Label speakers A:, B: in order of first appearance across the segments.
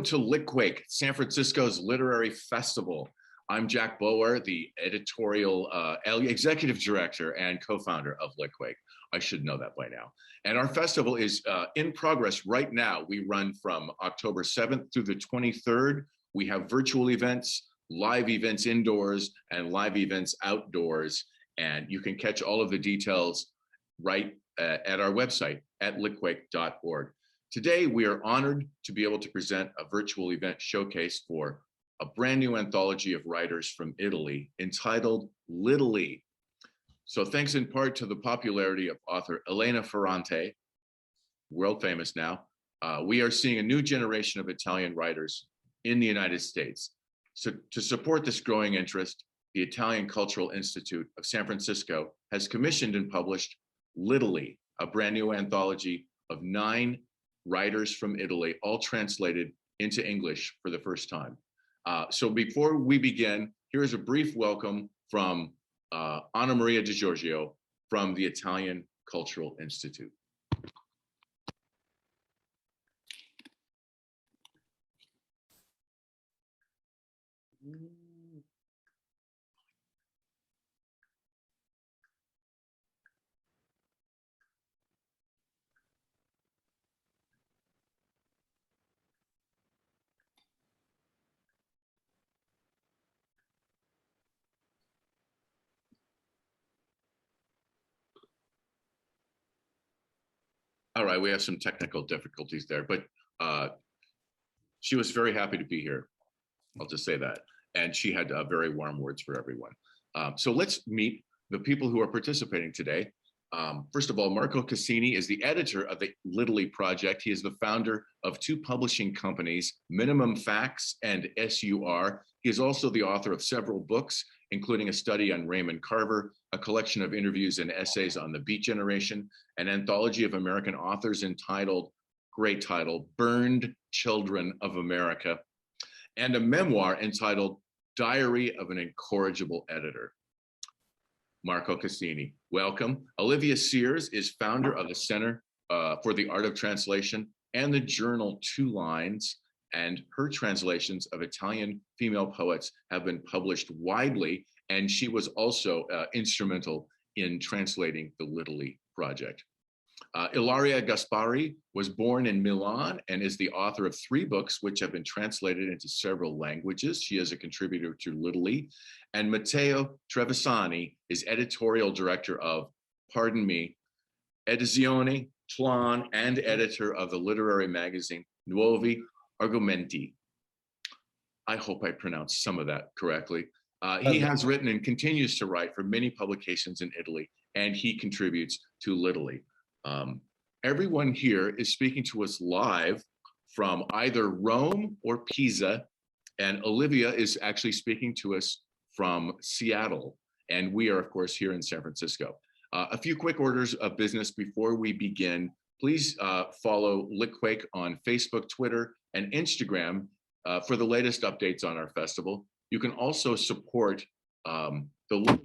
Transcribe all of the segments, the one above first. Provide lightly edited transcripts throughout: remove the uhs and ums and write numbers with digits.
A: to Litquake, San Francisco's literary festival. I'm Jack Bower, the editorial executive director and co-founder of Litquake. I should know that by now. And our festival is in progress right now. We run from October 7th through the 23rd. We have virtual events, live events indoors, and live events outdoors. And you can catch all of the details right at our website at litquake.org. Today, we are honored to be able to present a virtual event showcase for a brand new anthology of writers from Italy entitled LITaly. So thanks in part to the popularity of author Elena Ferrante, world famous now, we are seeing a new generation of Italian writers in the United States. So to support this growing interest, the Italian Cultural Institute of San Francisco has commissioned and published LITaly, a brand new anthology of 9 writers from Italy, all translated into English for the first time. So before we begin, here is a brief welcome from Anna Maria Di Giorgio from the Italian Cultural Institute. All right, we have some technical difficulties there, but she was very happy to be here. I'll just say that. And she had very warm words for everyone. So let's meet the people who are participating today. First of all, Marco Cassini is the editor of the LITaly project. He is the founder of 2 publishing companies, Minimum Facts and SUR. He is also the author of several books, including a study on Raymond Carver, a collection of interviews and essays on the Beat Generation, an anthology of American authors entitled, great title, Burned Children of America, and a memoir entitled Diary of an Incorrigible Editor. Marco Cassini, welcome. Olivia Sears is founder of the Center for the Art of Translation and the journal 2 Lines, and her translations of Italian female poets have been published widely, and she was also instrumental in translating the LITaly project. Ilaria Gaspari was born in Milan and is the author of 3 books which have been translated into several languages. She is a contributor to LITaly. And Matteo Trevisani is editorial director of, pardon me, Edizione, Tlan, and editor of the literary magazine Nuovi Argomenti. I hope I pronounced some of that correctly. He has written and continues to write for many publications in Italy, and he contributes to LITaly. Everyone here is speaking to us live from either Rome or Pisa, and Olivia is actually speaking to us from Seattle, and we are, of course, here in San Francisco. A few quick orders of business before we begin. Please follow Litquake on Facebook, Twitter, and Instagram for the latest updates on our festival. You can also support the LITaly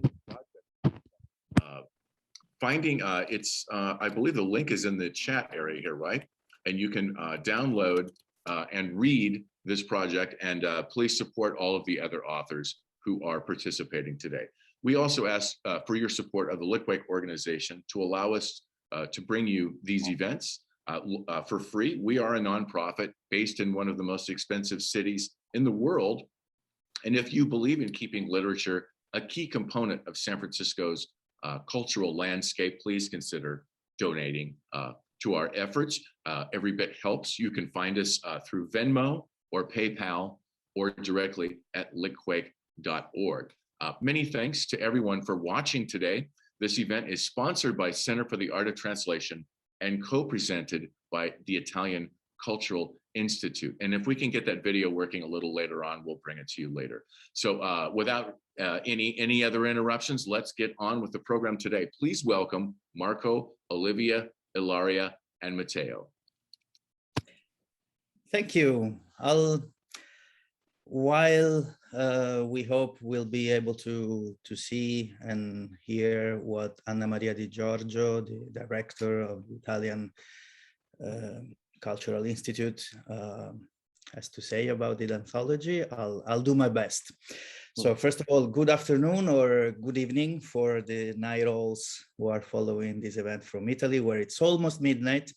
A: project. I believe the link is in the chat area here, right? And you can download and read this project, and please support all of the other authors who are participating today. We also ask for your support of the Litquake organization to allow us to bring you these events for free. We are a nonprofit based in one of the most expensive cities in the world. And if you believe in keeping literature a key component of San Francisco's cultural landscape, please consider donating to our efforts. Every bit helps. You can find us through Venmo or PayPal or directly at litquake.org. Many thanks to everyone for watching today. This event is sponsored by Center for the Art of Translation and co-presented by the Italian Cultural Institute. And if we can get that video working a little later on, we'll bring it to you later. So without any other interruptions, let's get on with the program today. Please welcome Marco, Olivia, Ilaria, and Matteo.
B: Thank you. While we hope we'll be able to see and hear what Anna Maria Di Giorgio, the director of the Italian Cultural Institute, has to say about the anthology. I'll do my best. So first of all, good afternoon or good evening for the night owls who are following this event from Italy, where it's almost midnight.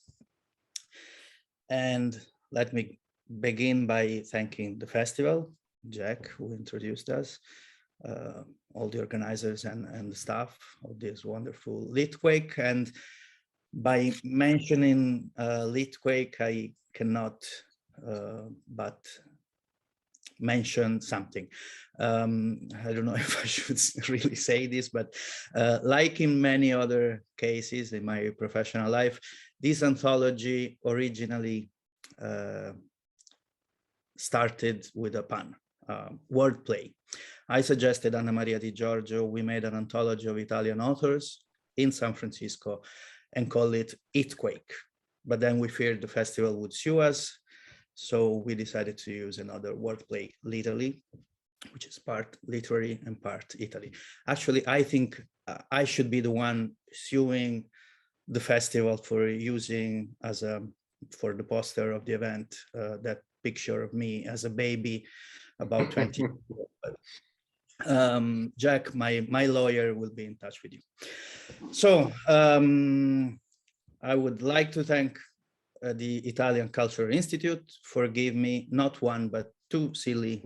B: And let me begin by thanking the festival, Jack, who introduced us, all the organizers and the staff of this wonderful Litquake. And by mentioning Litquake, I cannot but mention something. I don't know if I should really say this, but like in many other cases in my professional life, this anthology originally started with a pun, wordplay. I suggested Anna Maria Di Giorgio, we made an anthology of Italian authors in San Francisco and call it Itquake. But then we feared the festival would sue us. So we decided to use another wordplay, LITaly, which is part literary and part Italy. Actually, I think I should be the one suing the festival for using as for the poster of the event, that picture of me as a baby about 20 years old. Jack, my lawyer, will be in touch with you. So I would like to thank the Italian Cultural Institute for giving me not one, but two silly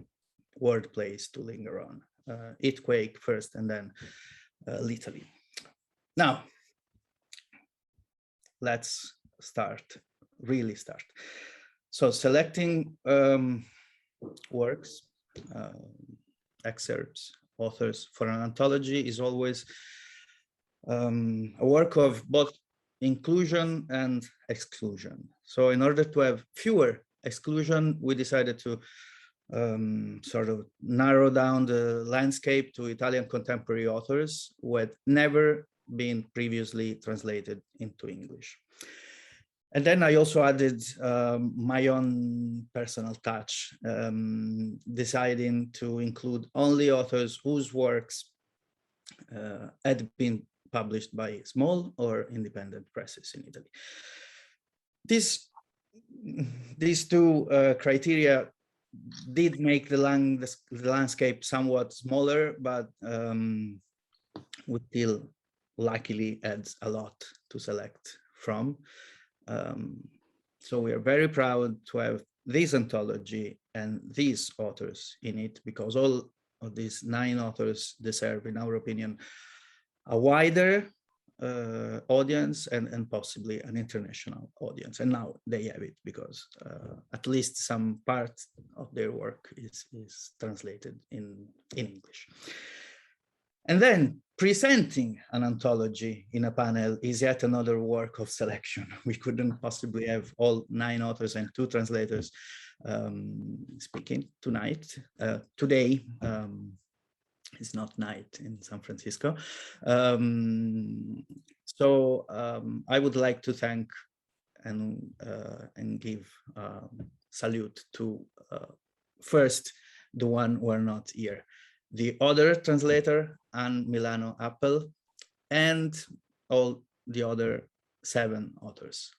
B: word plays to linger on. Itquake first and then LITaly. Now, let's start, really start. So selecting works, excerpts, authors for an anthology is always a work of both inclusion and exclusion. So in order to have fewer exclusion, we decided to sort of narrow down the landscape to Italian contemporary authors who had never been previously translated into English. And then I also added my own personal touch, deciding to include only authors whose works had been published by small or independent presses in Italy. These two criteria did make the landscape somewhat smaller, but we still luckily had a lot to select from. So we are very proud to have this anthology and these authors in it, because all of these 9 authors deserve, in our opinion, a wider audience and possibly an international audience. And now they have it, because at least some part of their work is translated in English. And then presenting an anthology in a panel is yet another work of selection. We couldn't possibly have all 9 authors and 2 translators speaking today. It's not night in San Francisco. So I would like to thank and give salute to first the one who are not here, the other translator, Anne Milano Appel, and all the other 7 authors: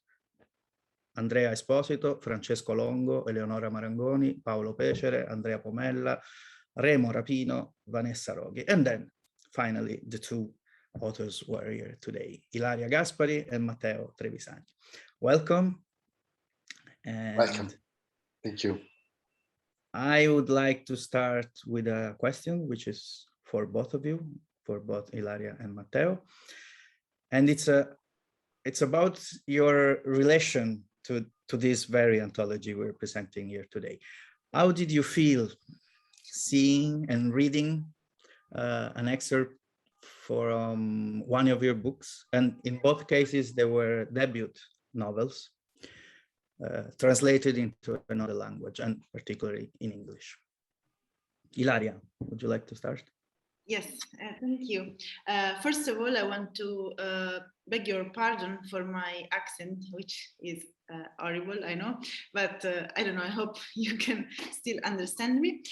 B: Andrea Esposito, Francesco Longo, Eleonora Marangoni, Paolo Pecere, Andrea Pomella, Remo Rapino, Vanessa Roghi, and then finally the 2 authors who are here today, Ilaria Gaspari and Matteo Trevisani. Welcome. And
C: welcome. Thank you.
B: I would like to start with a question, which is for both of you, for both Ilaria and Matteo. And it's about your relation to this very anthology we're presenting here today. How did you feel seeing and reading an excerpt from one of your books? And in both cases, they were debut novels translated into another language, and particularly in English. Ilaria, would you like to start?
D: Yes, thank you. First of all, I want to beg your pardon for my accent, which is horrible, I know, but I don't know, I hope you can still understand me.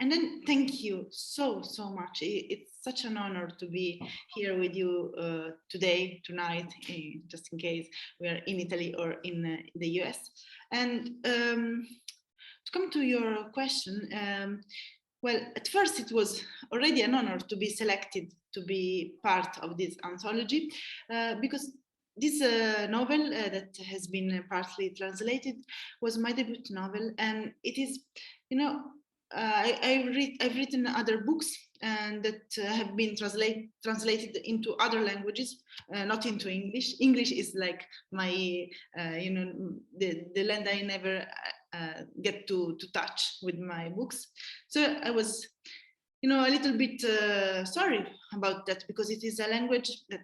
D: And then thank you so much. It's such an honor to be here with you today, tonight, just in case we are in Italy or in the US. And to come to your question, well, at first it was already an honor to be selected to be part of this anthology, because this novel that has been partly translated was my debut novel, and it is, you know, I've written other books and that have been translated into other languages, not into English. English is like my, you know, the land I never get to touch with my books. So I was, you know, a little bit sorry about that, because it is a language that,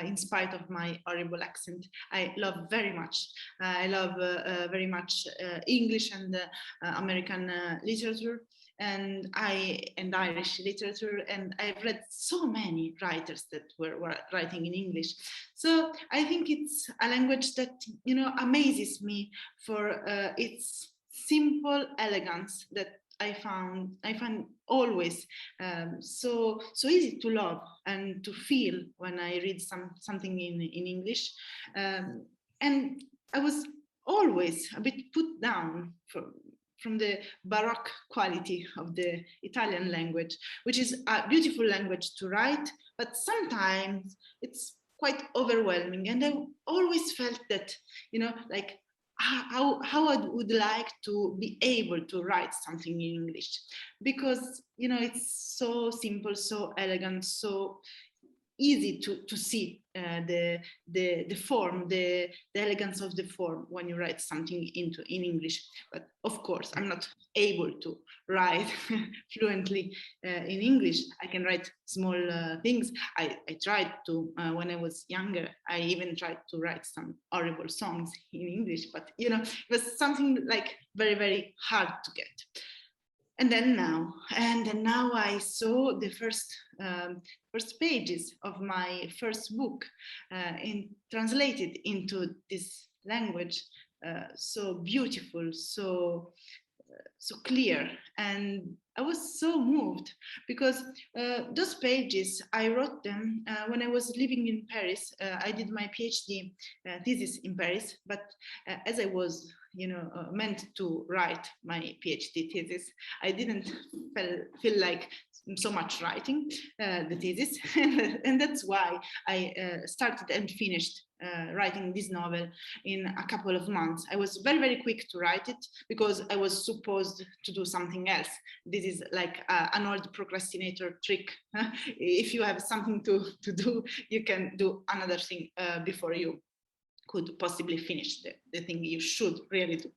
D: in spite of my horrible accent, I love very much. I love very much English and American literature, and Irish literature, and I've read so many writers that were writing in English. So I think it's a language that, you know, amazes me for its simple elegance that I find always so easy to love and to feel when I read something in English, and I was always a bit put down from the Baroque quality of the Italian language, which is a beautiful language to write, but sometimes it's quite overwhelming, and I always felt that, you know, like how I would like to be able to write something in English, because, you know, it's so simple, so elegant, so easy to see the form, the elegance of the form when you write something in English. But of course, I'm not able to write fluently in English. I can write small things. I tried to when I was younger. I even tried to write some horrible songs in English, but, you know, it was something like very, very hard to get. And then now I saw the first pages of my first book translated into this language, so beautiful, so clear, and I was so moved, because those pages, I wrote them when I was living in Paris. I did my PhD thesis in Paris, but as I was, you know, meant to write my PhD thesis, I didn't feel like so much writing the thesis, and that's why I started and finished writing this novel in a couple of months. I was very, very quick to write it because I was supposed to do something else. This is like an old procrastinator trick. If you have something to do, you can do another thing before you could possibly finish the thing you should really do.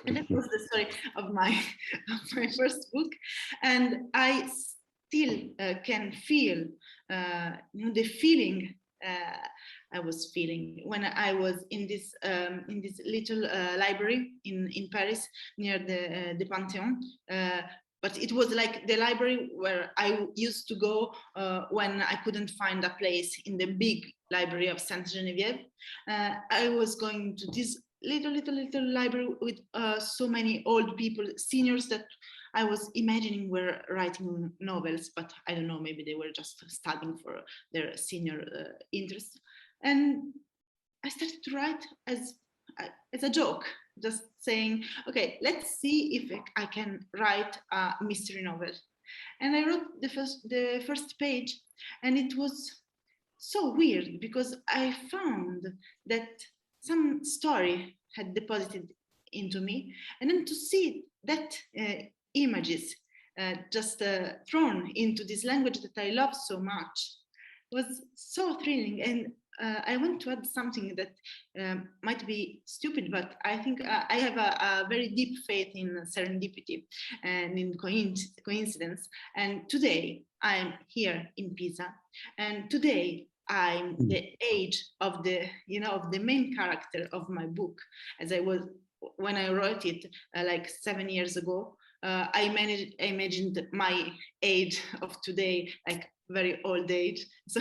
D: And that was the story of my first book, and I still can feel the feeling I was feeling when I was in this little library in Paris near the Panthéon. But it was like the library where I used to go when I couldn't find a place in the big library of Sainte-Geneviève. I was going to this little library with so many old people, seniors that I was imagining were writing novels, but I don't know, maybe they were just studying for their senior interests. And I started to write as a joke, just saying, okay, let's see if I can write a mystery novel. And I wrote the first page, and it was so weird because I found that some story had deposited into me, and then to see that images just thrown into this language that I love so much was so thrilling. And I want to add something that might be stupid, but I think I have a very deep faith in serendipity and in coincidence. And today I'm here in Pisa, and today I'm the age of the main character of my book, as I was when I wrote it like 7 years ago. I imagined my age of today, like very old age. So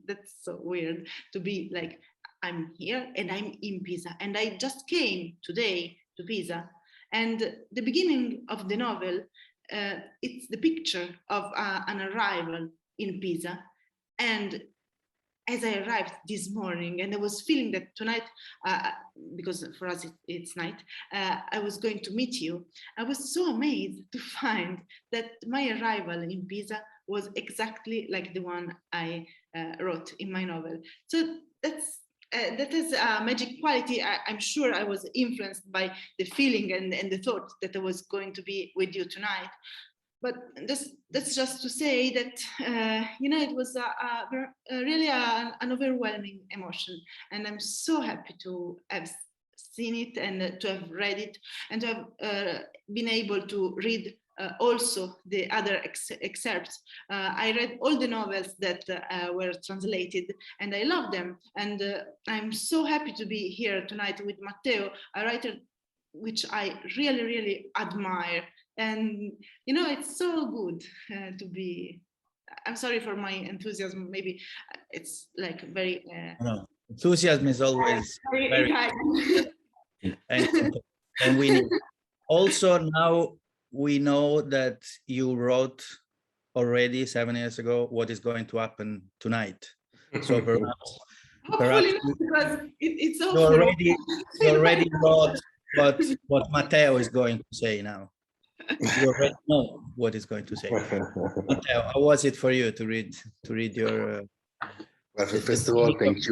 D: that's so weird to be like, I'm here and I'm in Pisa, and I just came today to Pisa. And the beginning of the novel it's the picture of an arrival in Pisa. And as I arrived this morning, and I was feeling that tonight, because for us it's night, I was going to meet you, I was so amazed to find that my arrival in Pisa was exactly like the one I wrote in my novel. So that is a magic quality. I'm sure I was influenced by the feeling and the thought that I was going to be with you tonight. But that's just to say that, it was really an overwhelming emotion. And I'm so happy to have seen it and to have read it and to have been able to read also the other excerpts. I read all the novels that were translated and I love them. And I'm so happy to be here tonight with Matteo, a writer which I really, really admire. And, it's so good to be, I'm sorry for my enthusiasm. Maybe it's like very...
B: No, enthusiasm is always very and we need. Also, now we know that you wrote already 7 years ago what is going to happen tonight. So perhaps
D: because it's
B: you already wrote what Matteo is going to say now. You already know what he's going to say. Matteo, how was it for you to read your?
C: Well, first of all, thank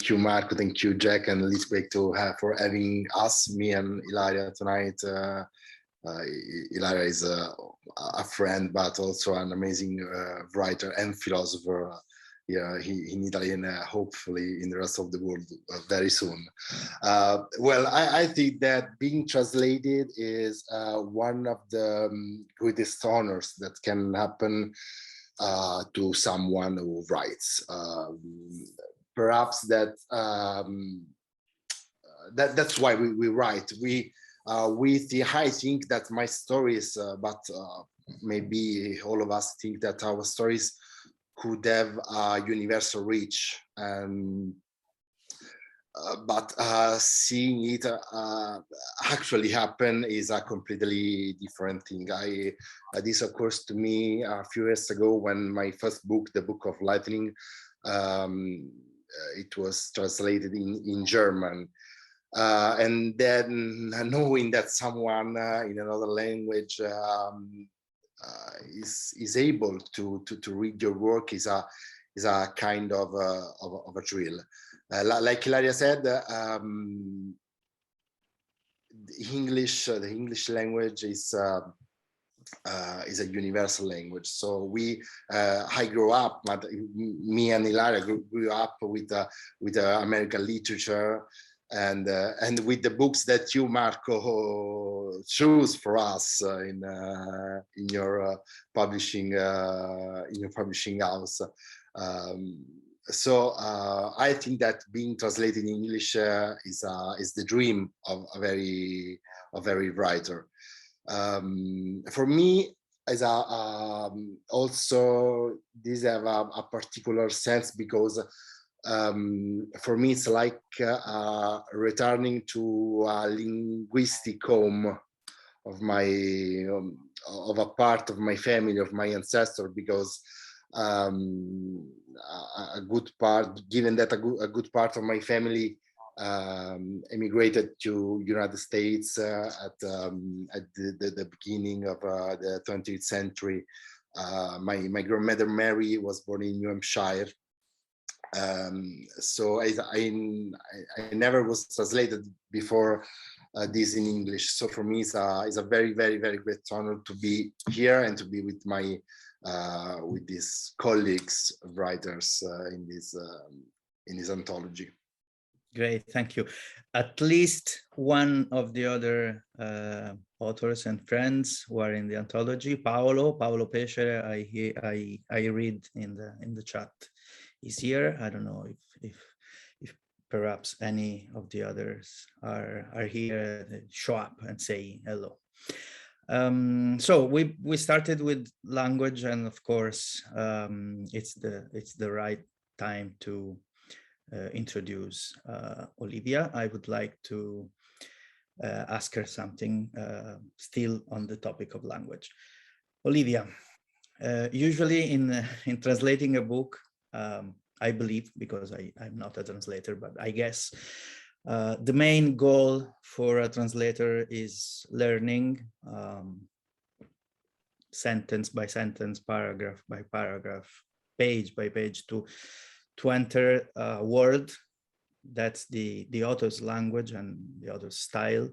C: you, Marco, thank you, Jack, and Litquake for having us, me and Ilaria tonight. Ilaria is a friend, but also an amazing writer and philosopher. In Italy and hopefully in the rest of the world very soon. Well, I think that being translated is one of the greatest honors that can happen to someone who writes. Perhaps that's why we write. I think that my stories, but maybe all of us think that our stories could have a universal reach, but seeing it actually happen is a completely different thing. This occurs to me a few years ago when my first book, the book of LITaly, it was translated in German. And then knowing that someone in another language is able to read your work is a kind of a thrill. Like Ilaria said, the English language is a universal language. So I grew up, me and Ilaria grew up with American literature. And with the books that you, Marco, choose for us in your publishing house. So I think that being translated in English is the dream of a very writer. For me, as also this have a particular sense because. For me, it's like returning to a linguistic home of of a part of my family, of my ancestor, because a good part, given that a good part of my family emigrated to United States at the beginning of the 20th century. My grandmother Mary was born in New Hampshire. So I never was translated before this in English. So for me, it's a very great honor to be here and to be with my with these colleagues writers in this anthology.
B: Great, thank you. At least one of the other authors and friends who are in the anthology, Paolo Pescere, I read in the chat. Is here. I don't know if perhaps any of the others are here, show up and say hello. So we started with language, and of course it's the right time to introduce Olivia. I would like to ask her something still on the topic of language. Olivia, usually in translating a book, I believe, because I'm not a translator, but I guess the main goal for a translator is learning sentence by sentence, paragraph by paragraph, page by page to enter a world that's the author's language and the author's style.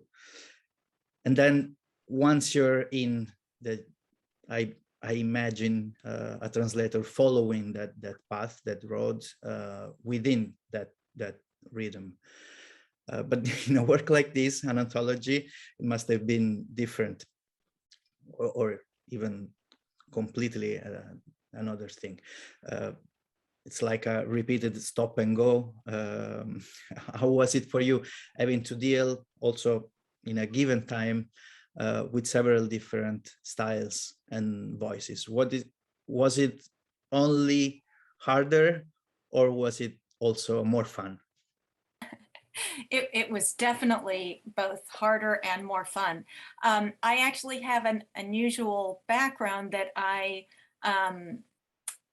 B: And then once you're in the, I imagine a translator following that path, that road within that rhythm. But in a work like this, an anthology, it must have been different, or even completely another thing. It's like a repeated stop and go. How was it for you having to deal also in a given time with several different styles and voices? Was it only harder, or was it also more fun?
E: It was definitely both harder and more fun. I actually have an unusual background that I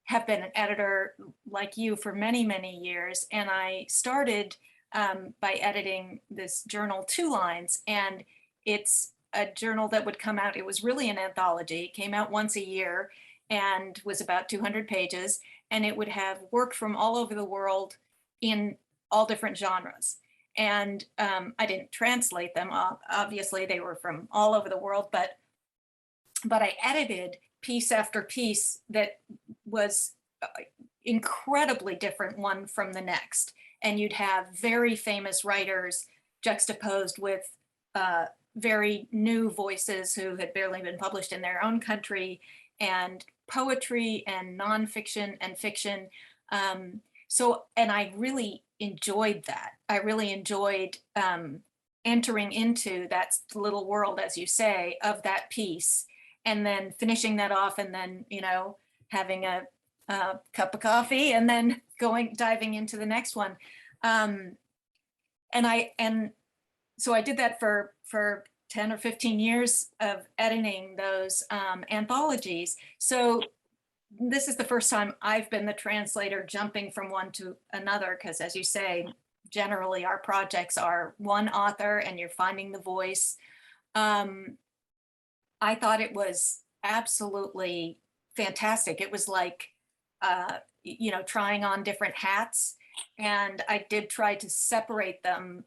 E: have been an editor like you for many, many years. And I started by editing this journal, Two Lines, and it's a journal that would come out. It was really an anthology, it came out once a year and was about 200 pages. And it would have work from all over the world in all different genres. And I didn't translate them. Obviously, they were from all over the world, but I edited piece after piece that was incredibly different one from the next. And you'd have very famous writers juxtaposed with very new voices who had barely been published in their own country, and poetry and nonfiction and fiction. And I really enjoyed that. I really enjoyed entering into that little world, as you say, of that piece, and then finishing that off, and then, you know, having a cup of coffee, and then diving into the next one. So I did that for 10 or 15 years of editing those anthologies. So this is the first time I've been the translator jumping from one to another, because, as you say, generally our projects are one author and you're finding the voice. I thought it was absolutely fantastic. It was like, you know, trying on different hats. And I did try to separate them,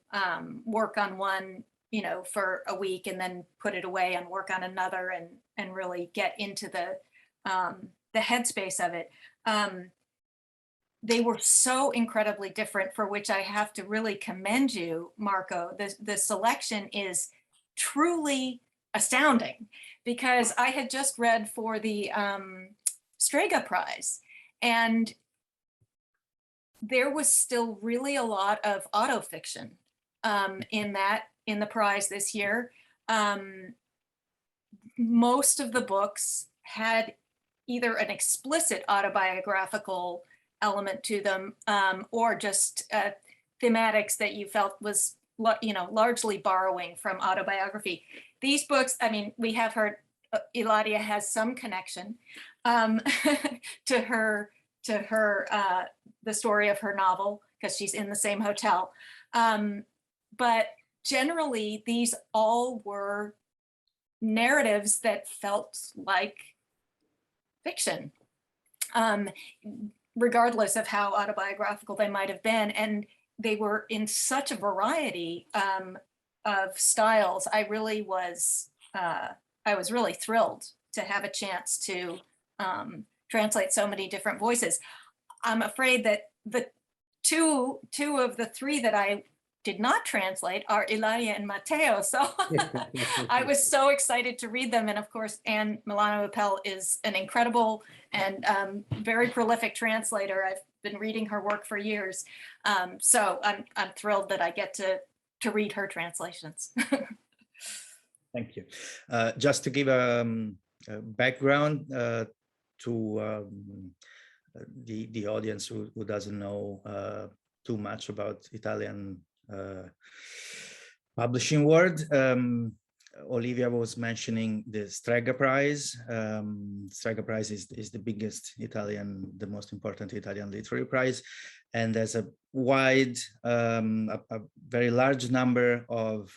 E: work on one, you know, for a week, and then put it away and work on another, and really get into the headspace of it. They were so incredibly different, for which I have to really commend you, Marco. The selection is truly astounding, because I had just read for the Strega Prize, and there was still really a lot of autofiction in the prize this year. Most of the books had either an explicit autobiographical element to them, or just thematics that you felt was, you know, largely borrowing from autobiography. These books, I mean, we have heard Ilaria has some connection to her the story of her novel, because she's in the same hotel. But generally, these all were narratives that felt like fiction, regardless of how autobiographical they might have been. And they were in such a variety of styles. I was really thrilled to have a chance to translate so many different voices. I'm afraid that the two of the three that I did not translate are Ilaria and Matteo. So I was so excited to read them. And of course, Anne Milano-Appel is an incredible and very prolific translator. I've been reading her work for years. So I'm thrilled that I get to read her translations.
B: Thank you. Just to give a background to the audience who doesn't know too much about Italian publishing world. Olivia was mentioning the Strega Prize. Strega Prize is the biggest Italian, the most important Italian literary prize. And there's a wide, a very large number of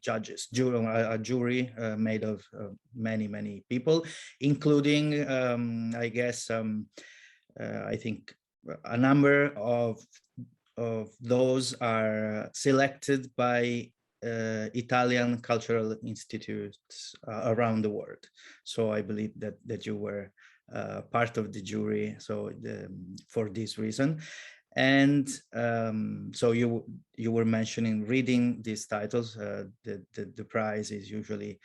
B: judges, a jury made of many people, including, I guess, I think a number of those are selected by Italian cultural institutes around the world. So I believe that you were part of the jury. So for this reason, and so you were mentioning reading these titles. The prize is usually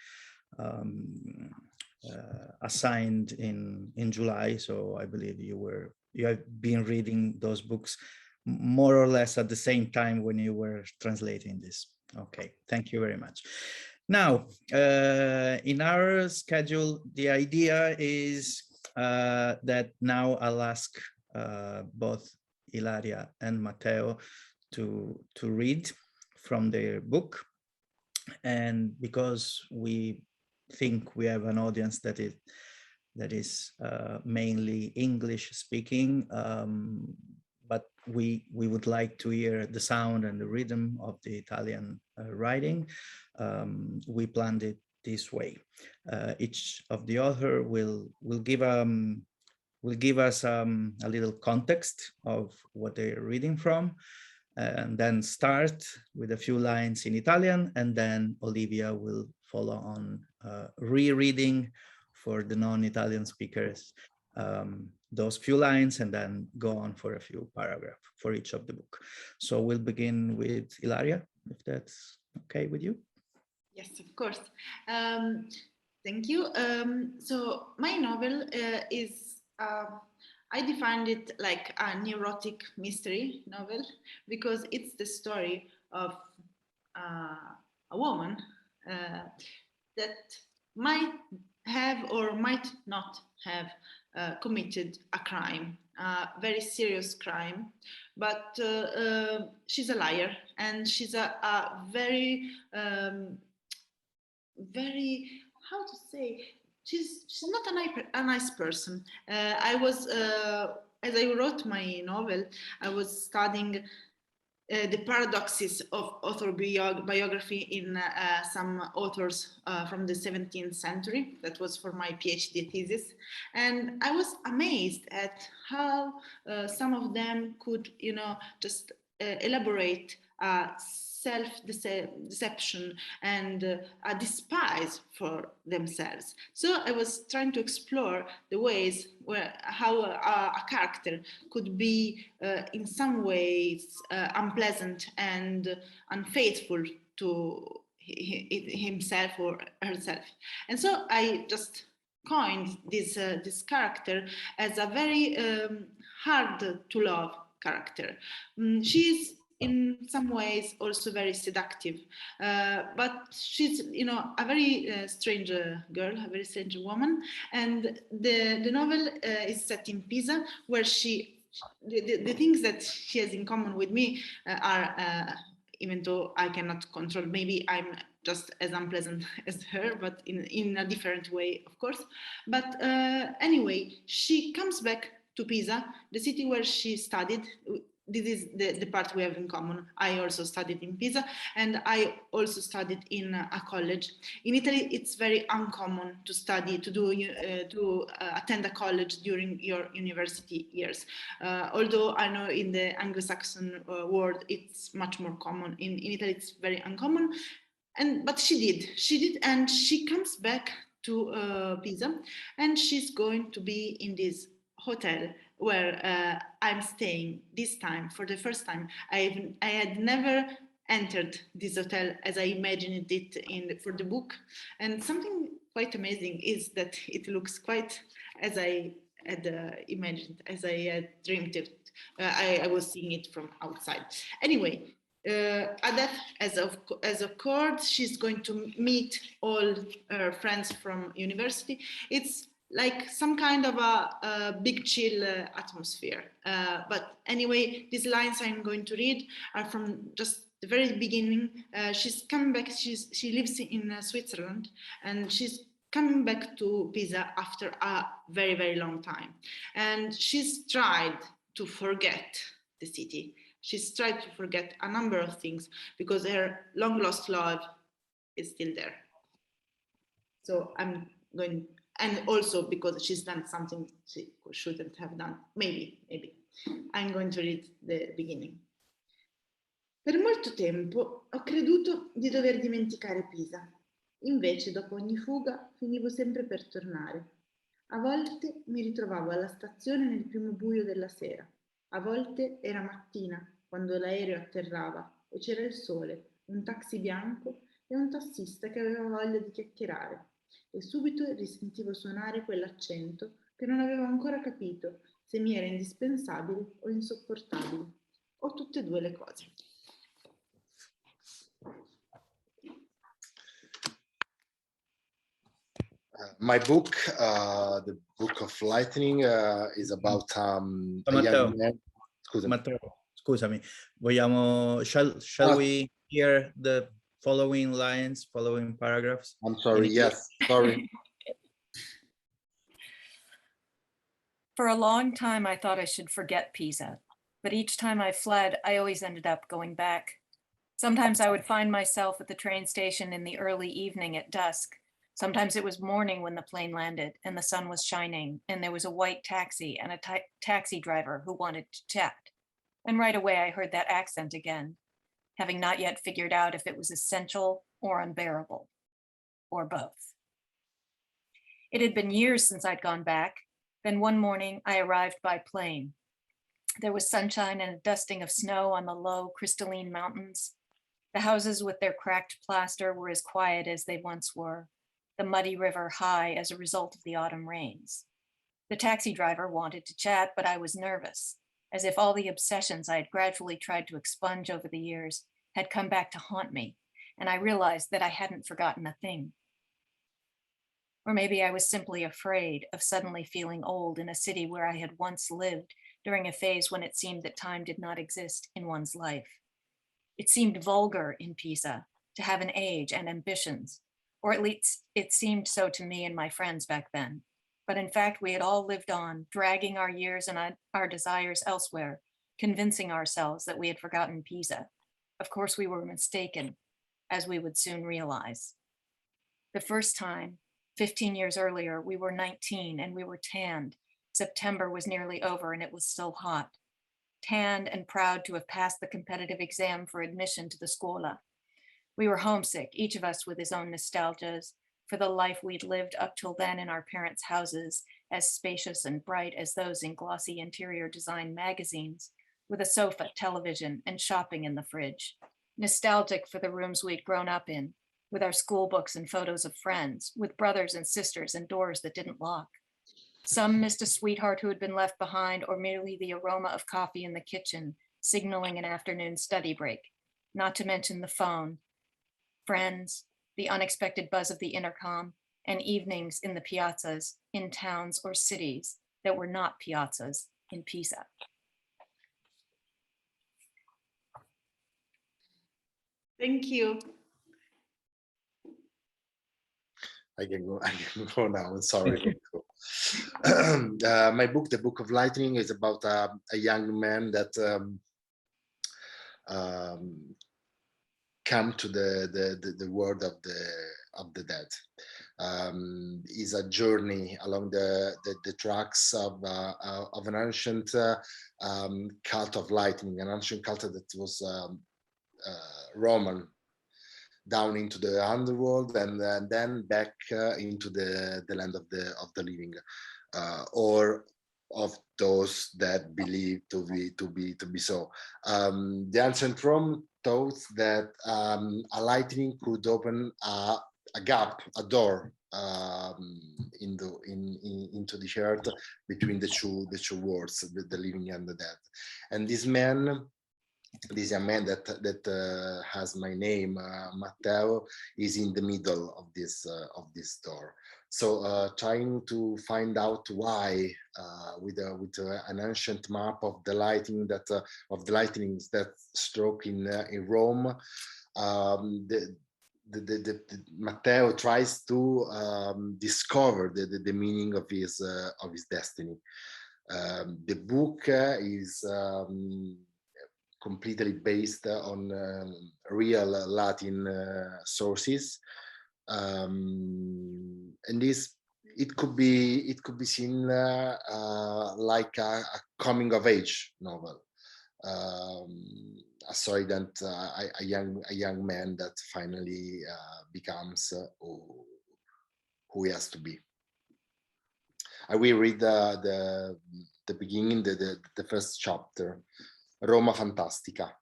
B: assigned in July. So I believe you have been reading those books more or less at the same time when you were translating this. Okay, thank you very much. Now, in our schedule, the idea is that now I'll ask both Ilaria and Matteo to read from their book. And because we think we have an audience that is mainly English speaking, but we would like to hear the sound and the rhythm of the Italian writing. We planned it this way. Each of the author will give us a little context of what they're reading from, and then start with a few lines in Italian, and then Olivia will follow on rereading for the non-Italian speakers those few lines, and then go on for a few paragraphs for each of the book. So we'll begin with Ilaria, if that's okay with you.
D: Yes, of course. Thank you. So my novel is, I defined it like a neurotic mystery novel, because it's the story of a woman that might have or might not have committed a crime, a very serious crime, but she's a liar, and she's a very, very, how to say, she's not a nice person. I was, as I wrote my novel, I was studying the paradoxes of autobiography in some authors from the 17th century. That was for my PhD thesis. And I was amazed at how some of them could, just elaborate self-deception and a despise for themselves. So I was trying to explore the ways how a character could be in some ways unpleasant and unfaithful to himself or herself. And so I just coined this character as a very hard to love character. She's in some ways also very seductive, but she's a very strange girl, a very strange woman. And the novel is set in Pisa, where the things that she has in common with me are, even though I cannot control, maybe I'm just as unpleasant as her, but in a different way, of course. But anyway, she comes back to Pisa, the city where she studied. This is the part we have in common. I also studied in Pisa, and I also studied in a college. In Italy, it's very uncommon to study, to attend a college during your university years. Although I know in the Anglo-Saxon world, it's much more common. In Italy, it's very uncommon. But she did, and she comes back to Pisa, and she's going to be in this hotel where I'm staying this time for the first time. I had never entered this hotel as I imagined it for the book. And something quite amazing is that it looks quite as I had imagined, as I had dreamed it. I was seeing it from outside. Anyway, Adeth, as a court, she's going to meet all her friends from university. It's like some kind of a big chill atmosphere. But anyway, these lines I'm going to read are from just the very beginning, she's coming back. She lives in Switzerland, and she's coming back to Pisa after a very, very long time. And she's tried to forget the city. She's tried to forget a number of things because her long lost love is still there. So I'm going, and also because she's done something she shouldn't have done. Maybe. I'm going to read the beginning. Per molto tempo ho creduto di dover dimenticare Pisa. Invece, dopo ogni fuga, finivo sempre per tornare. A volte mi ritrovavo alla stazione nel primo buio della sera. A volte era mattina, quando l'aereo atterrava e c'era il sole, un taxi bianco e un tassista che aveva voglia di chiacchierare. E subito risentivo suonare quell'accento che non avevo ancora capito se mi era indispensabile o insopportabile, o tutte e due le cose.
C: My book, the Book of Lightning, is about a young man.
B: Matteo, scusami, shall we hear the following lines, following paragraphs?
C: I'm sorry, yes, sorry.
E: For a long time, I thought I should forget Pisa, but each time I fled, I always ended up going back. Sometimes I would find myself at the train station in the early evening at dusk. Sometimes it was morning when the plane landed and the sun was shining and there was a white taxi and a taxi driver who wanted to chat. And right away I heard that accent again, having not yet figured out if it was essential or unbearable, or both. It had been years since I'd gone back. Then one morning I arrived by plane. There was sunshine and a dusting of snow on the low crystalline mountains. The houses with their cracked plaster were as quiet as they once were. The muddy river high as a result of the autumn rains. The taxi driver wanted to chat, but I was nervous, as if all the obsessions I had gradually tried to expunge over the years had come back to haunt me, and I realized that I hadn't forgotten a thing. Or maybe I was simply afraid of suddenly feeling old in a city where I had once lived during a phase when it seemed that time did not exist in one's life. It seemed vulgar in Pisa to have an age and ambitions, or at least it seemed so to me and my friends back then. But in fact, we had all lived on, dragging our years and our desires elsewhere, convincing ourselves that we had forgotten Pisa. Of course, we were mistaken, as we would soon realize. The first time, 15 years earlier, we were 19 and we were tanned. September was nearly over and it was still hot. Tanned and proud to have passed the competitive exam for admission to the scuola. We were homesick, each of us with his own nostalgias, for the life we'd lived up till then in our parents' houses, as spacious and bright as those in glossy interior design magazines, with a sofa, television, and shopping in the fridge. Nostalgic for the rooms we'd grown up in, with our school books and photos of friends, with brothers and sisters and doors that didn't lock. Some missed a sweetheart who had been left behind, or merely the aroma of coffee in the kitchen, signaling an afternoon study break, not to mention the phone, friends, the unexpected buzz of the intercom, and evenings in the piazzas in towns or cities that were not piazzas in Pisa.
D: Thank you.
C: I can go now. Sorry. My book, The Book of Lightning, is about a young man that come to the world of the dead. Is a journey along the tracks of an ancient cult of lightning, an ancient cult that was Roman, down into the underworld and then back into the land of the living, or of those that believe to be so. The ancient Rome thought that a lightning could open a gap, a door into the earth between the two worlds, the living and the dead. And this man this young man that has my name, Matteo, is in the middle of this door. So trying to find out why, with an ancient map of the lightnings that stroke in Rome, the Matteo tries to discover the meaning of his destiny. The book is completely based on real Latin sources, and it could be seen like a coming of age novel. A story that a young man that finally becomes who he has to be. I will read the beginning, the first chapter. Roma fantastica.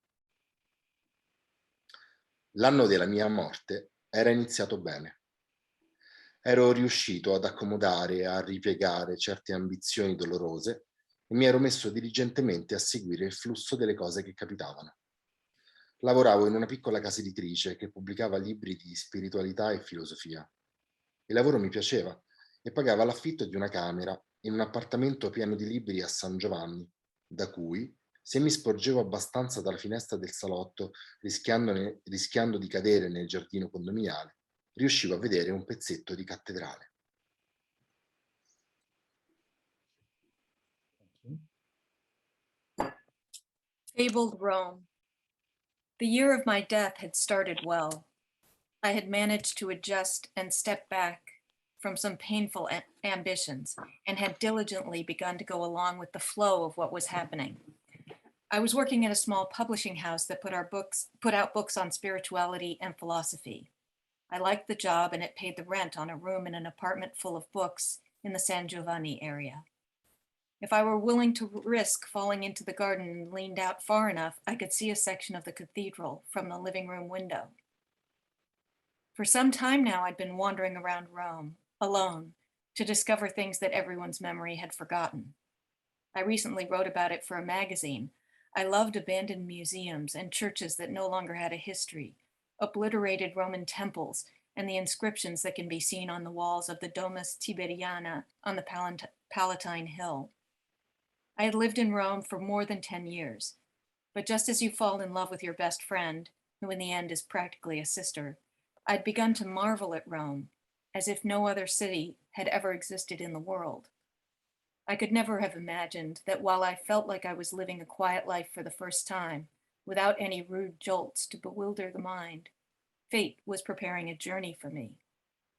C: L'anno della mia morte era iniziato bene. Ero riuscito ad accomodare e a ripiegare certe ambizioni dolorose e mi ero messo diligentemente a seguire il flusso delle cose che capitavano. Lavoravo in una piccola casa editrice che pubblicava libri di spiritualità e filosofia. Il lavoro mi piaceva e pagava l'affitto di una camera in un appartamento pieno di libri a San Giovanni, da cui, se mi sporgevo abbastanza dalla finestra del salotto, rischiando di cadere nel giardino condominiale, riuscivo a vedere un pezzetto di cattedrale.
E: Fabled Rome. The year of my death had started well. I had managed to adjust and step back from some painful ambitions and had diligently begun to go along with the flow of what was happening. I was working at a small publishing house that put out books on spirituality and philosophy. I liked the job and it paid the rent on a room in an apartment full of books in the San Giovanni area. If I were willing to risk falling into the garden and leaned out far enough, I could see a section of the cathedral from the living room window. For some time now, I'd been wandering around Rome, alone, to discover things that everyone's memory had forgotten. I recently wrote about it for a magazine. I loved abandoned museums and churches that no longer had a history, obliterated Roman temples, and the inscriptions that can be seen on the walls of the Domus Tiberiana on the Palatine Hill. I had lived in Rome for more than 10 years, but just as you fall in love with your best friend, who in the end is practically a sister, I'd begun to marvel at Rome, as if no other city had ever existed in the world. I could never have imagined that while I felt like I was living a quiet life for the first time, without any rude jolts to bewilder the mind, fate was preparing a journey for me,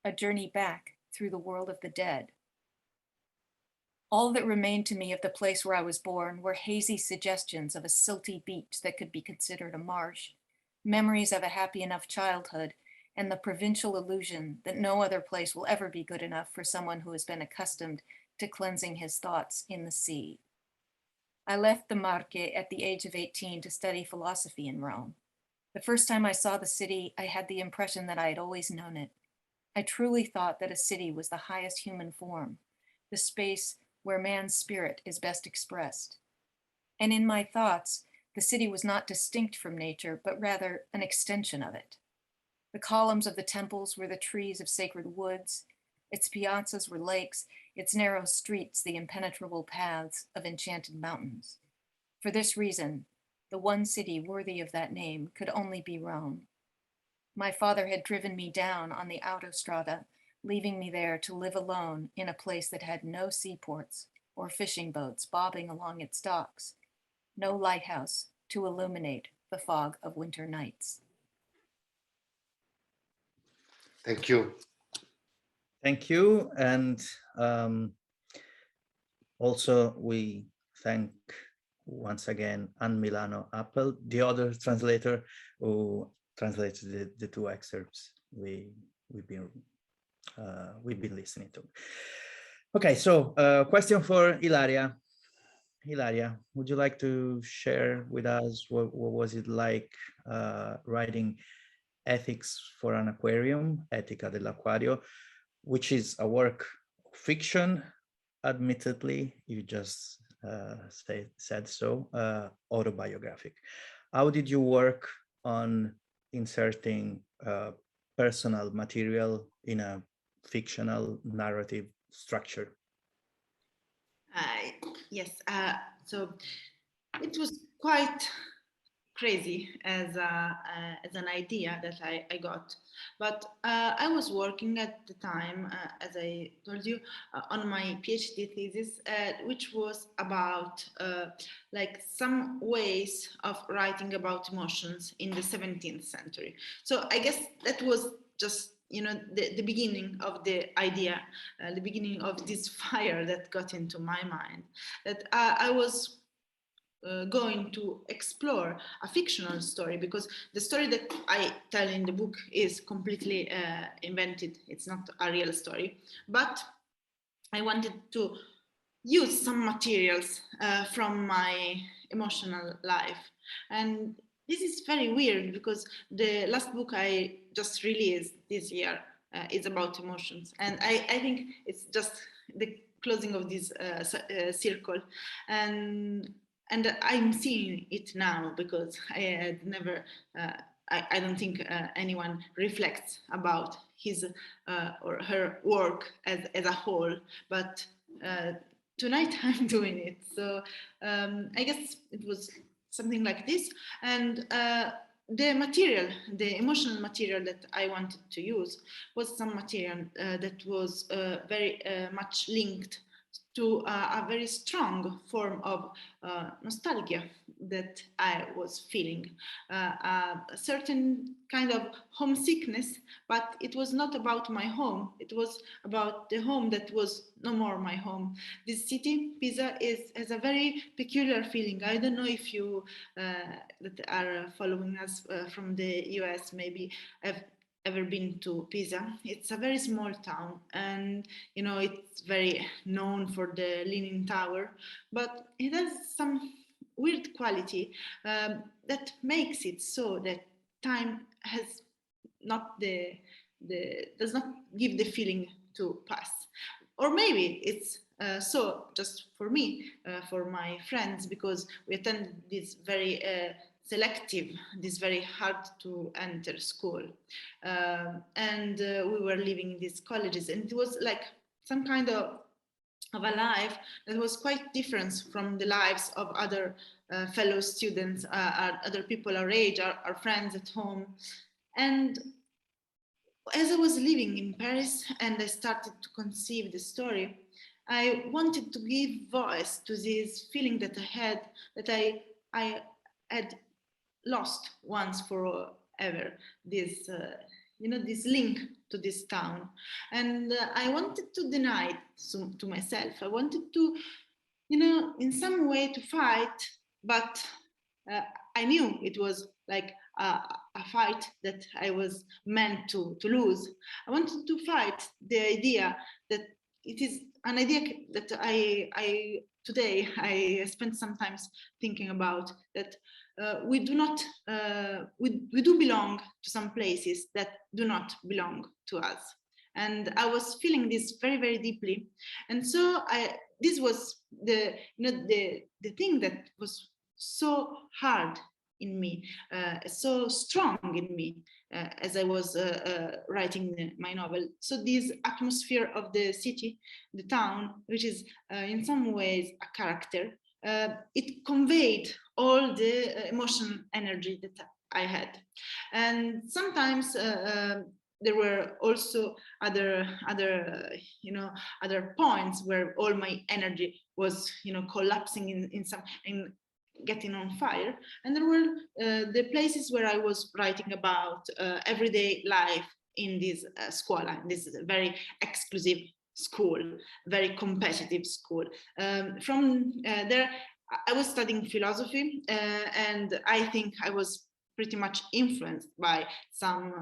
E: a journey back through the world of the dead. All that remained to me of the place where I was born were hazy suggestions of a silty beach that could be considered a marsh, memories of a happy enough childhood, and the provincial illusion that no other place will ever be good enough for someone who has been accustomed to cleansing his thoughts in the sea. I left the Marche at the age of 18 to study philosophy in Rome. The first time I saw the city, I had the impression that I had always known it. I truly thought that a city was the highest human form, the space where man's spirit is best expressed. And in my thoughts, the city was not distinct from nature, but rather an extension of it. The columns of the temples were the trees of sacred woods, its piazzas were lakes, its narrow streets the impenetrable paths of enchanted mountains. For this reason, the one city worthy of that name could only be Rome. My father had driven me down on the autostrada, leaving me there to live alone in a place that had no seaports or fishing boats bobbing along its docks, no lighthouse to illuminate the fog of winter nights.
C: Thank you.
B: Thank you. And also we thank once again Anne Milano Appel, the other translator who translated the two excerpts we've been listening to. Okay, so question for Ilaria. Ilaria, would you like to share with us what was it like writing Ethics for an Aquarium, Etica dell'Acquario, which is a work of fiction, admittedly, you just said so, autobiographic. how did you work on inserting personal material in a fictional narrative structure?
D: Yes, so it was quite crazy as an idea that I got, but I was working at the time, as I told you, on my PhD thesis, which was about like some ways of writing about emotions in the 17th century. So I guess that was just the beginning of the idea, the beginning of this fire that got into my mind, that I was going to explore a fictional story, because the story that I tell in the book is completely invented. It's not a real story, but I wanted to use some materials from my emotional life. And this is very weird, because the last book I just released this year is about emotions. And I think it's just the closing of this circle. And I'm seeing it now, because I had never, I don't think anyone reflects about his or her work as a whole, but tonight I'm doing it. So I guess it was something like this. And the material, the emotional material that I wanted to use was some material that was very much linked to a very strong form of nostalgia that I was feeling, a certain kind of homesickness, but it was not about my home. It was about the home that was no more my home. This city, Pisa, has a very peculiar feeling. I don't know if you that are following us from the US maybe have ever been to Pisa. It's a very small town, and it's very known for the Leaning Tower, but it has some weird quality that makes it so that time has not does not give the feeling to pass. Or maybe it's so just for me, for my friends, because we attended this very selective, this very hard to enter school. And we were living in these colleges, and it was like some kind of a life that was quite different from the lives of other fellow students, other people our age, our friends at home. And as I was living in Paris and I started to conceive the story, I wanted to give voice to this feeling that I had, that I had lost once forever, this this link to this town. And I wanted to deny it to myself. I wanted to in some way to fight, but I knew it was like a fight that I was meant to lose. I wanted to fight the idea that it is an idea that I today I spent sometimes thinking about, that we do not we do belong to some places that do not belong to us. And I was feeling this very, very deeply. And so this was the the thing that was so hard in me, so strong in me as I was writing my novel. So this atmosphere of the city, the town, which is in some ways a character, it conveyed all the emotional energy that I had. And sometimes there were also other points where all my energy was collapsing in getting on fire. And there were the places where I was writing about everyday life in this scuola. This is a very exclusive school, very competitive school. From there, I was studying philosophy, and I think I was pretty much influenced by some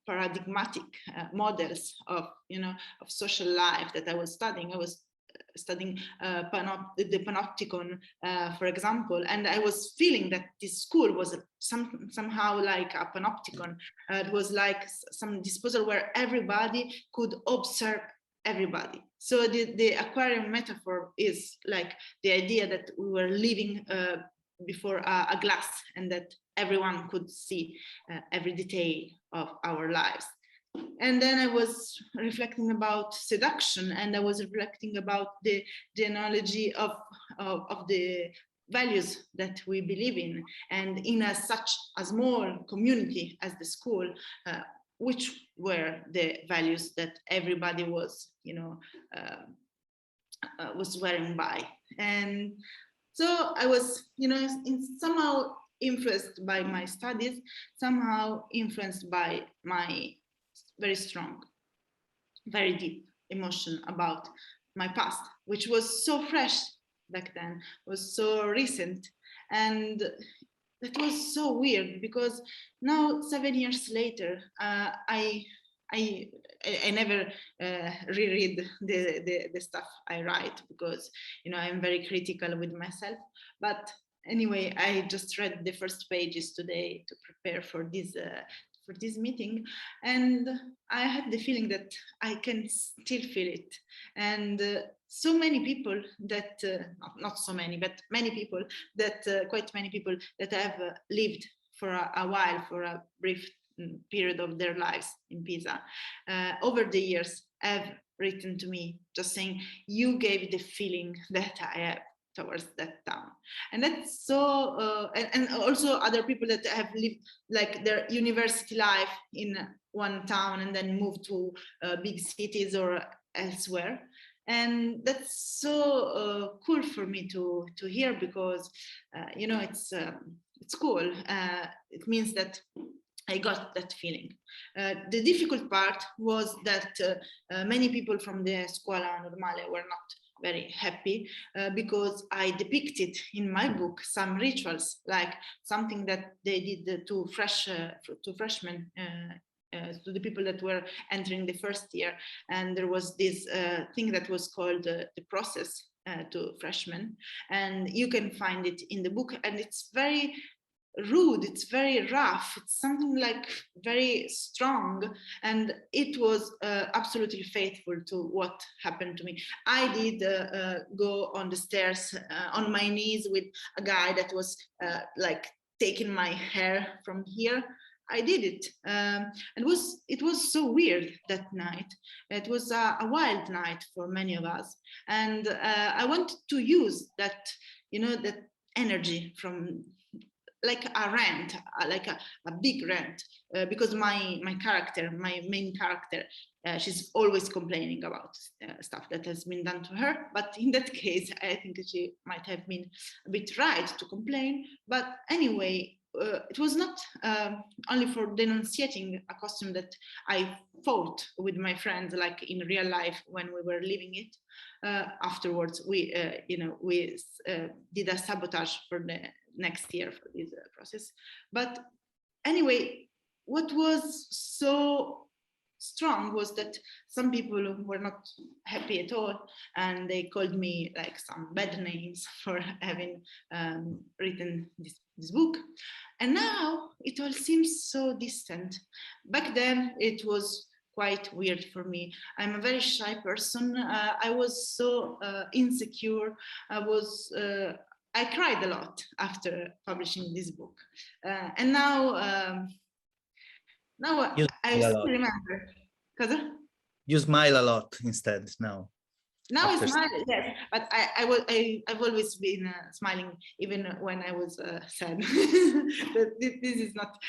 D: paradigmatic models of of social life that I was studying. I was studying the panopticon, for example, and I was feeling that this school was somehow like a panopticon. It was like some disposal where everybody could observe everybody. So the aquarium metaphor is like the idea that we were living before a glass, and that everyone could see every detail of our lives. And then I was reflecting about seduction, and I was reflecting about the genealogy of the values that we believe in, and in such a small community as the school, which were the values that everybody was, was swearing by. And so I was, somehow influenced by my studies, somehow influenced by my very strong, very deep emotion about my past, which was so fresh back then, was so recent. And it was so weird, because now 7 years later, I never reread the stuff I write, because I'm very critical with myself. But anyway, I just read the first pages today to prepare for this meeting, and I had the feeling that I can still feel it. And so many people that, not so many, but many people that, quite many people that have lived for a while, for a brief period of their lives in Pisa, over the years have written to me just saying, you gave the feeling that I have towards that town. And that's so, and also other people that have lived like their university life in one town and then moved to big cities or elsewhere. And that's so cool for me to hear, because it's cool. It means that I got that feeling. The difficult part was that many people from the Scuola Normale were not very happy, because I depicted in my book some rituals, like something that they did to freshmen, to the people that were entering the first year. And there was this thing that was called the process to freshmen, and you can find it in the book, and it's very rude, it's very rough, it's something like very strong, and it was absolutely faithful to what happened to me. I did go on the stairs on my knees with a guy that was like taking my hair from here. I did it. It was so weird that night. It was a wild night for many of us, and I wanted to use that, that energy from like a rant, like a big rant, because my main character, she's always complaining about stuff that has been done to her. But in that case, I think she might have been a bit right to complain. But anyway, it was not only for denunciating a costume that I fought with my friends, like in real life when we were living it. Afterwards, we did a sabotage for the next year for this process. But anyway, what was so strong was that some people were not happy at all, and they called me like some bad names for having written this book. And now it all seems so distant. Back then it was quite weird for me. I'm a very shy person. I was so insecure. I cried a lot after publishing this book. And now I still remember. Cosa?
B: You smile a lot instead now.
D: Now I smile, yes, but I've always been smiling even when I was sad. This is not,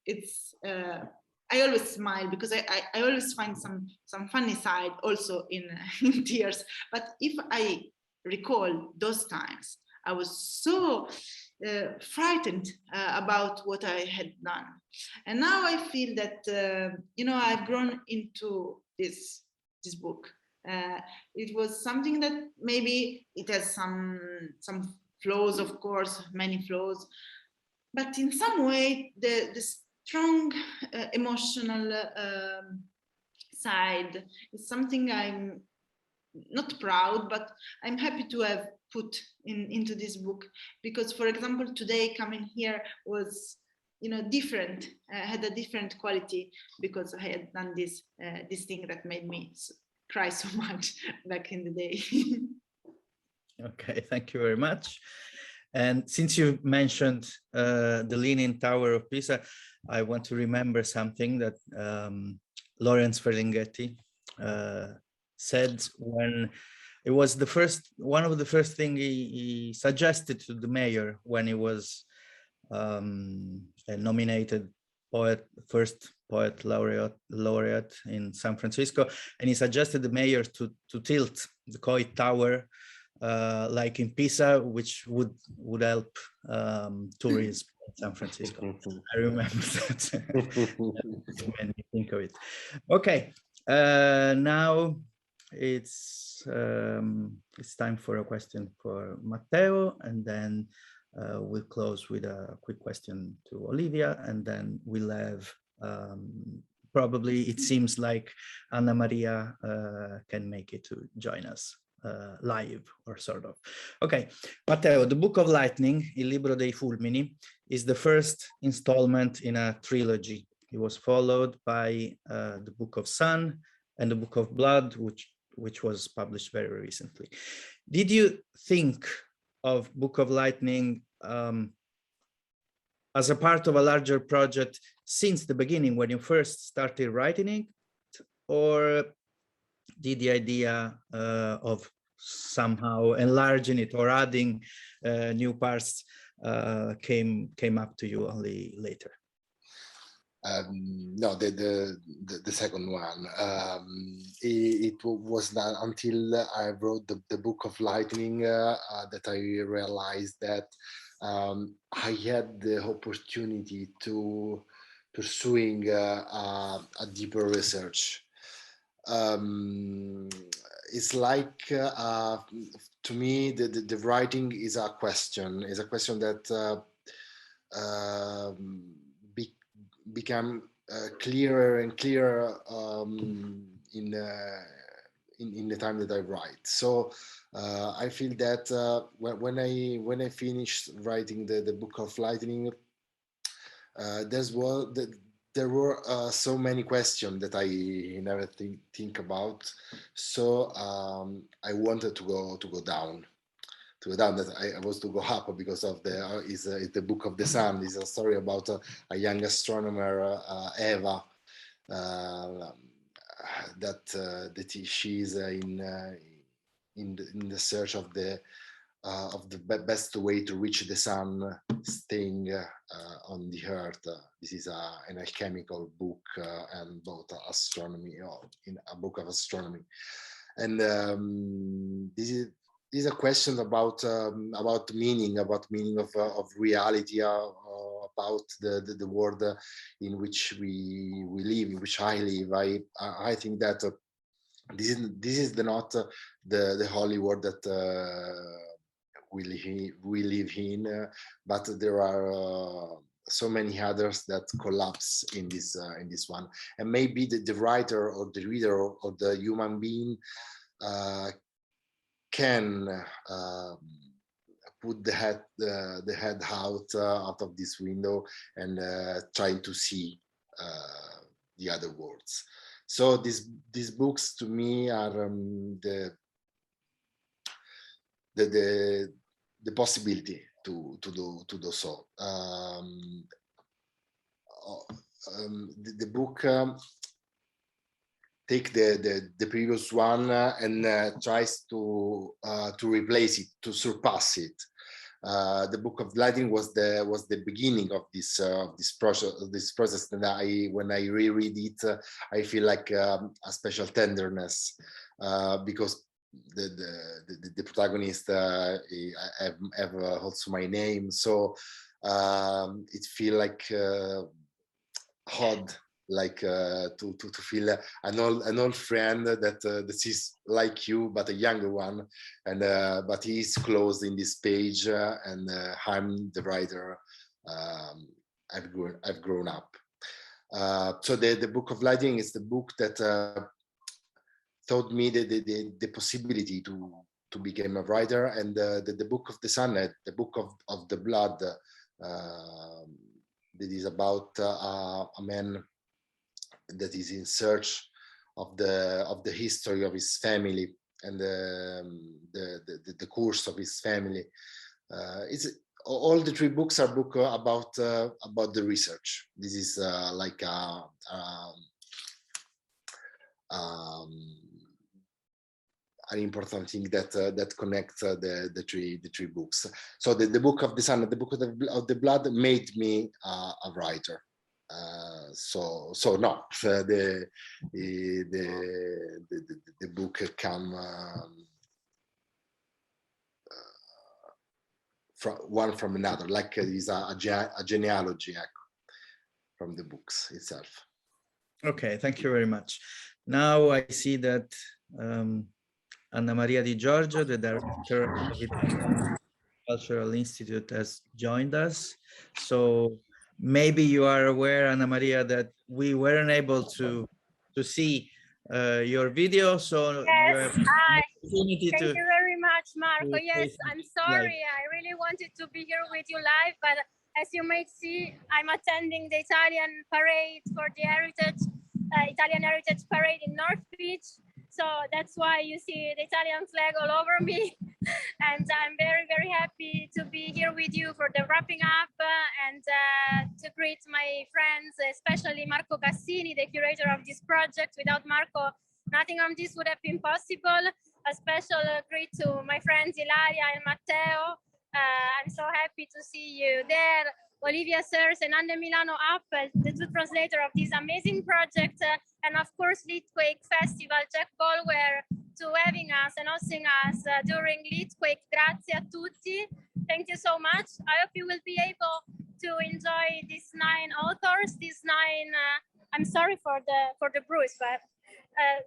D: it's. I always smile because I always find some funny side also in tears. But if I recall those times, I was so frightened about what I had done. And now I feel that, I've grown into this book. It was something that maybe it has some flaws, of course, many flaws, but in some way the strong emotional side is something I'm not proud, but I'm happy to have put into this book, because, for example, today coming here was, different, had a different quality, because I had done this thing that made me cry so much back in the day.
B: Okay, thank you very much. And since you mentioned the Leaning Tower of Pisa, I want to remember something that Lawrence Ferlinghetti said when it was one of the first thing he suggested to the mayor when he was a nominated first poet laureate in San Francisco, and he suggested the mayor to tilt the Coit Tower like in Pisa, which would help tourism in San Francisco. I remember that when you think of it. Okay, now it's time for a question for Matteo, and then we'll close with a quick question to Olivia, and then we'll have probably, it seems like Anna Maria can make it to join us live, or sort of. Okay, Matteo, the Book of Lightning, Il Libro dei Fulmini, is the first installment in a trilogy. It was followed by the Book of Sun and the Book of Blood, which was published very recently. Did you think of Book of Lightning as a part of a larger project since the beginning when you first started writing it, or did the idea of somehow enlarging it or adding new parts came up to you only later?
C: No, the second one. It was not until I wrote the Book of Lightning that I realized that I had the opportunity to pursuing a deeper research. It's like to me the writing is a question that become clearer and clearer in the time that I write. So I feel that when I finished writing the Book of Lightning, there were so many questions that I never think about. So I wanted to go down. That I was to go up because of the Book of the Sun. Is a story about a young astronomer, Eva, that she is in the search of the best way to reach the sun, staying on the earth. This is an alchemical book and about astronomy, in a book of astronomy, and these are questions about meaning of reality, about the world in which we live, in which I live. I think that this is not the holy world that we live in, but there are so many others that collapse in this one, and maybe the writer or the reader or the human being can put the head out of this window and try to see the other worlds. So these books to me are the possibility to do so. The book take the previous one and tries to replace it, to surpass it. The Book of Lightning was the beginning of this process. And when I reread it, I feel like a special tenderness because the protagonist have also my name, so it feel like odd, like to feel an old friend that is like you but a younger one, and but he is closed in this page, and I'm the writer. I've grown up. So the Book of Lightning is the book that taught me the possibility to become a writer, and the Book of the Sun, the Book of the Blood, that is about a man that is in search of the history of his family and the course of his family. it's all the 3 books are book about the research. This is like an important thing that that connects the three books. So the book of the sun and the book of the blood made me a writer. So no, the book come from one from another, like is a genealogy from the books itself.
B: Okay, thank you very much. Now I see that Anna Maria Di Giorgio, the director of the Italian Cultural Institute, has joined us. So maybe you are aware, Anna Maria, that we weren't able to see your video. So you have opportunity
F: Thank you very much, Marco. Yes, I'm sorry.
B: live.
F: I really wanted to be here with you live, but as you might see, I'm attending the Italian parade for the Italian Heritage Parade in North Beach. So that's why you see the Italian flag all over me. And I'm very, very happy to be here with you for the wrapping up and to greet my friends, especially Marco Cassini, the curator of this project. Without Marco, nothing of this would have been possible. A special greet to my friends Ilaria and Matteo. I'm so happy to see you there. Olivia Sears and Ande Milano up, the 2 translator of this amazing project. And of course, Litquake Festival, Jack Bolwer, to having us and hosting us during Litquake. Grazie a tutti. Thank you so much. I hope you will be able to enjoy these 9 authors, these 9, I'm sorry for the bruise, but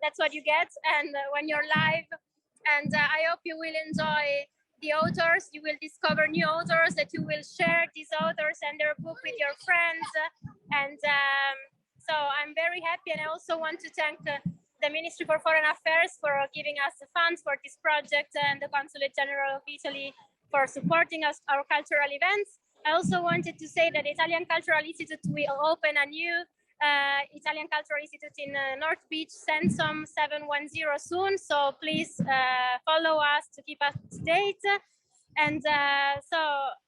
F: that's what you get. And when you're live, and I hope you will enjoy the authors. You will discover new authors, that you will share these authors and their book with your friends. And so I'm very happy. And I also want to thank the Ministry for Foreign Affairs for giving us the funds for this project, and the Consulate General of Italy for supporting us, our cultural events. I also wanted to say that the Italian Cultural Institute will open a new Italian Cultural Institute in North Beach, Sensom 710 soon. So please follow us to keep us up to date. And so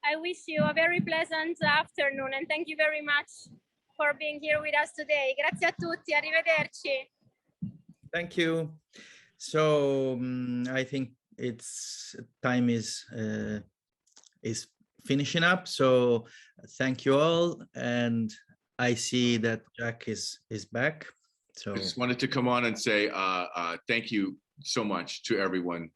F: I wish you a very pleasant afternoon, and thank you very much for being here with us today. Grazie a tutti, arrivederci.
B: Thank you. So I think time is finishing up. So thank you all, and I see that Jack is back. So
A: I just wanted to come on and say thank you so much to everyone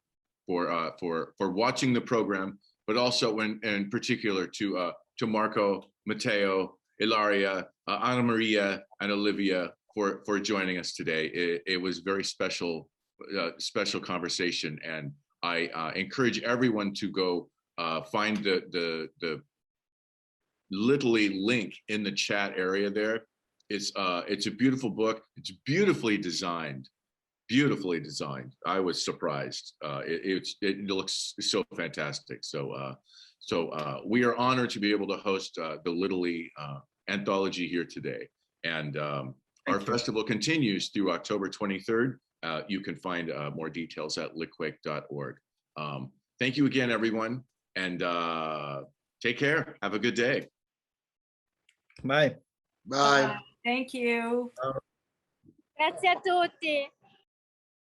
A: for watching the program, but also in particular to Marco, Matteo, Ilaria, Anna Maria, and Olivia for joining us today. It was very special conversation, and I encourage everyone to go find the LITaly link in the chat area there. It's a beautiful book. It's beautifully designed. I was surprised. It looks so fantastic. So we are honored to be able to host the LITaly anthology here today. And our festival continues through October 23rd. You can find more details at litquake.org. Thank you again, everyone, and take care. Have a good day.
B: bye.
C: Bye.
E: Thank you.
F: Grazie a tutti.